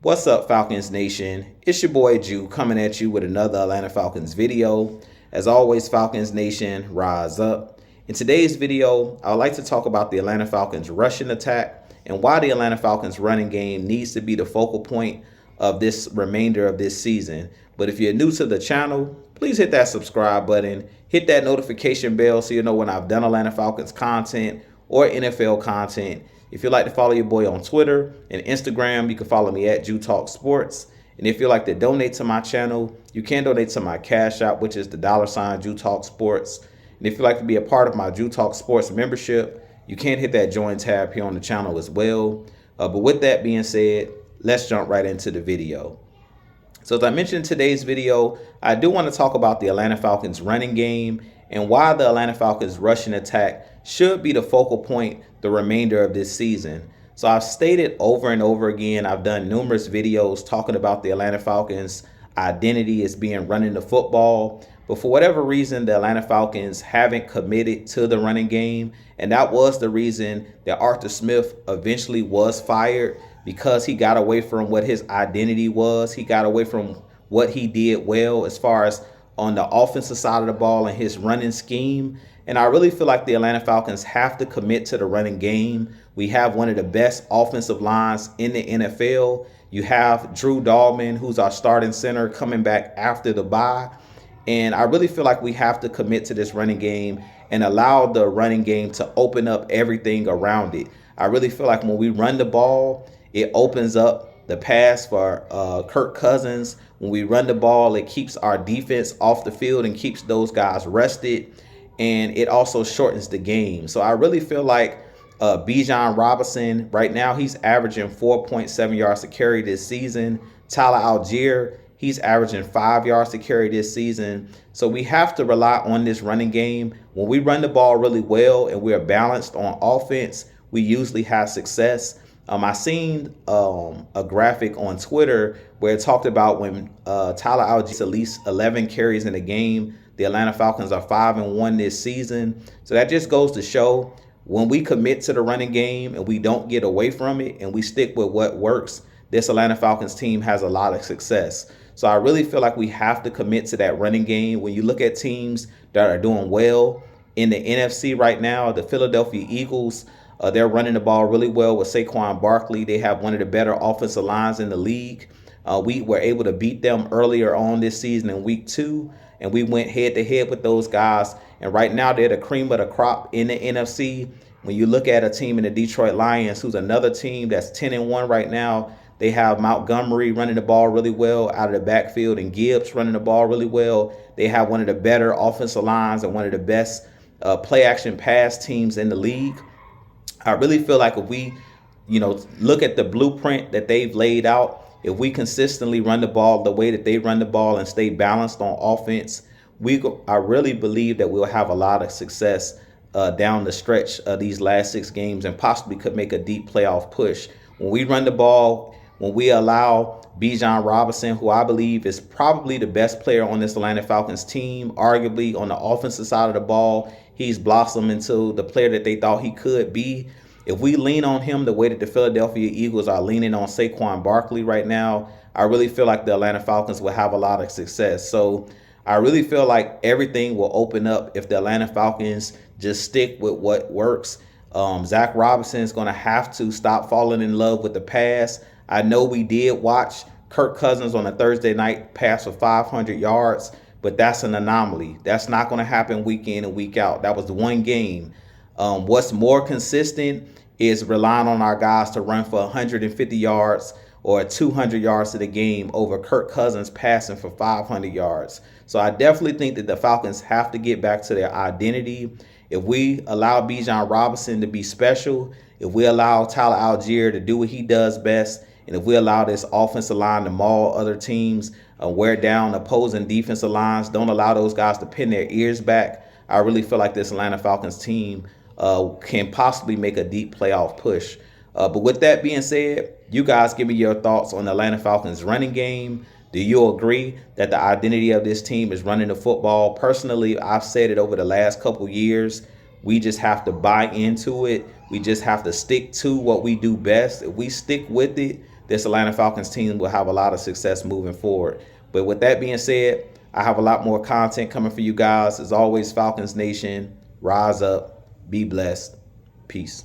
What's up, Falcons Nation? It's your boy Jew coming at you with another Atlanta Falcons video. As always, Falcons Nation, rise up. In today's video, I would like to talk about the Atlanta Falcons rushing attack and why the Atlanta Falcons running game needs to be the focal point of this remainder of this season. But if you're new to the channel, please hit that subscribe button, hit that notification bell so you know when I've done Atlanta Falcons content or NFL content. If you'd like to follow your boy on Twitter and Instagram, you can follow me at Jew Talk Sports. And if you'd like to donate to my channel, you can donate to my Cash App, which is the $ Jew Talk Sports. And if you'd like to be a part of my Jew Talk Sports membership, you can hit that join tab here on the channel as well. But with that being said, let's jump right into the video. So as I mentioned in today's video, I do want to talk about the Atlanta Falcons running game and why the Atlanta Falcons rushing attack should be the focal point the remainder of this season. So I've stated over and over again, I've done numerous videos talking about the Atlanta Falcons identity as being running the football. But for whatever reason, the Atlanta Falcons haven't committed to the running game. And that was the reason that Arthur Smith eventually was fired, because he got away from what his identity was. He got away from what he did well as far as on the offensive side of the ball and his running scheme. And I really feel like the Atlanta Falcons have to commit to the running game. We have one of the best offensive lines in the NFL. You have Drew Dahlman, who's our starting center, coming back after the bye. And I really feel like we have to commit to this running game and allow the running game to open up everything around it. I really feel like when we run the ball, it opens up the pass for Kirk Cousins. When we run the ball, it keeps our defense off the field and keeps those guys rested. And it also shortens the game. So I really feel like Bijan Robinson, right now, he's averaging 4.7 yards to carry this season. Tyler Algier, he's averaging 5 yards to carry this season. So we have to rely on this running game. When we run the ball really well and we're balanced on offense, we usually have success. I seen a graphic on Twitter where it talked about when Tyler Algier gets at least 11 carries in a game, the Atlanta Falcons are 5-1 this season. So that just goes to show when we commit to the running game and we don't get away from it and we stick with what works, this Atlanta Falcons team has a lot of success. So I really feel like we have to commit to that running game. When you look at teams that are doing well in the NFC right now, the Philadelphia Eagles, they're running the ball really well with Saquon Barkley. They have one of the better offensive lines in the league. We were able to beat them earlier on this season in week 2, and we went head-to-head with those guys. And right now, they're the cream of the crop in the NFC. When you look at a team in the Detroit Lions, who's another team that's 10-1 right now, they have Montgomery running the ball really well out of the backfield and Gibbs running the ball really well. They have one of the better offensive lines and one of the best play-action pass teams in the league. I really feel like if we, look at the blueprint that they've laid out, if we consistently run the ball the way that they run the ball and stay balanced on offense, I really believe that we'll have a lot of success down the stretch of these last 6 games and possibly could make a deep playoff push. When we run the ball, when we allow Bijan Robinson, who I believe is probably the best player on this Atlanta Falcons team, arguably on the offensive side of the ball, he's blossomed into the player that they thought he could be. If we lean on him the way that the Philadelphia Eagles are leaning on Saquon Barkley right now, I really feel like the Atlanta Falcons will have a lot of success. So I really feel like everything will open up if the Atlanta Falcons just stick with what works. Zach Robinson is going to have to stop falling in love with the pass. I know we did watch Kirk Cousins on a Thursday night pass for 500 yards, but that's an anomaly. That's not going to happen week in and week out. That was the one game. What's more consistent is relying on our guys to run for 150 yards or 200 yards to the game over Kirk Cousins passing for 500 yards. So I definitely think that the Falcons have to get back to their identity. If we allow Bijan Robinson to be special, if we allow Tyler Algier to do what he does best, and if we allow this offensive line to maul other teams, wear down opposing defensive lines, don't allow those guys to pin their ears back, I really feel like this Atlanta Falcons team can possibly make a deep playoff push. But with that being said, you guys give me your thoughts on the Atlanta Falcons running game. Do you agree that the identity of this team is running the football? Personally, I've said it over the last couple years. We just have to buy into it. We just have to stick to what we do best. If we stick with it, this Atlanta Falcons team will have a lot of success moving forward. But with that being said, I have a lot more content coming for you guys. As always, Falcons Nation, rise up, be blessed, peace.